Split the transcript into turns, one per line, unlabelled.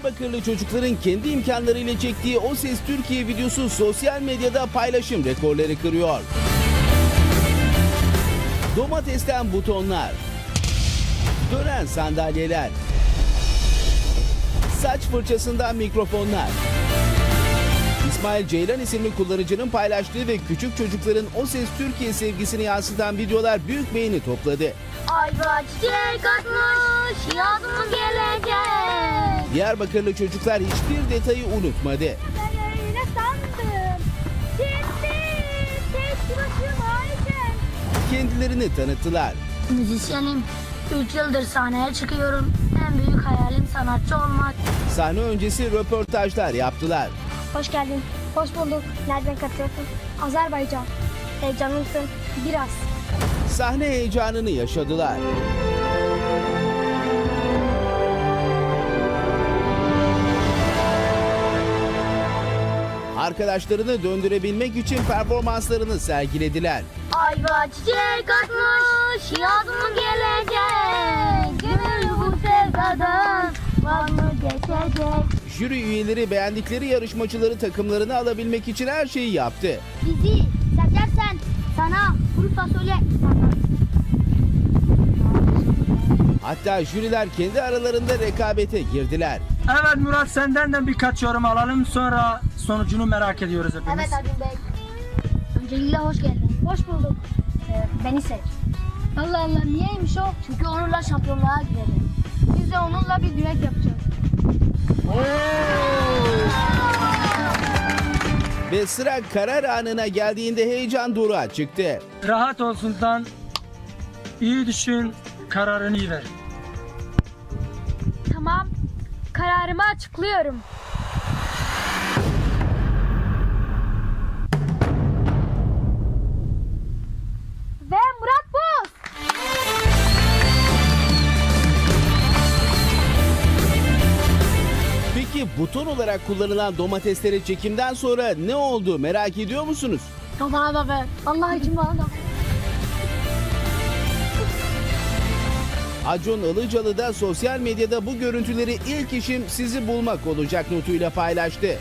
Diyarbakırlı çocukların kendi imkanlarıyla çektiği O Ses Türkiye videosu sosyal medyada paylaşım rekorları kırıyor. Domatesten butonlar, dönen sandalyeler, saç fırçasından mikrofonlar. İsmail Ceylan isimli kullanıcının paylaştığı ve küçük çocukların O Ses Türkiye sevgisini yansıtan videolar büyük beğeni topladı.
Ayva çiçek atmış, yaz mı gelecek?
Diyarbakırlı çocuklar hiçbir detayı unutmadı.
Ben öyle sandım. Şimdi tek başımayken.
Kendilerini tanıttılar.
Müzisyenim. 3 yıldır sahneye çıkıyorum. En büyük hayalim sanatçı olmak.
Sahne öncesi röportajlar yaptılar.
Hoş geldin. Hoş bulduk. Nereden katılıyorsun? Azerbaycan. Heyecanlısın. Biraz.
Sahne heyecanını yaşadılar. Arkadaşlarını döndürebilmek için performanslarını sergilediler.
Ayva çiçek atmış, yaz mı gelecek? Gönül bu sevdadan var mı geçecek?
Jüri üyeleri beğendikleri yarışmacıları takımlarına alabilmek için her şeyi yaptı.
Bizi seçersen sana kuru fasulye
Hatta jüriler kendi aralarında rekabete girdiler.
Evet Murat, senden de birkaç yorum alalım, sonra sonucunu merak ediyoruz hepimiz.
Evet Adil Bey. Öncelikle hoş geldin. Hoş bulduk. Beni seç. Allah Allah, niyeymiş o? Çünkü onunla şampiyonluğa gidelim. Biz de onunla bir düet yapacağız.
Ve sıra karar anına geldiğinde heyecan doruğa çıktı.
Rahat olsundan iyi düşün, kararını iyi ver.
Tamam. Kararımı açıklıyorum. Ve Murat Boz.
Peki buton olarak kullanılan domateslere çekimden sonra ne oldu merak ediyor musunuz?
Bana da ver. Allah için bana da ver.
Acun Ilıcalı da sosyal medyada bu görüntüleri ilk işim sizi bulmak olacak notuyla paylaştı.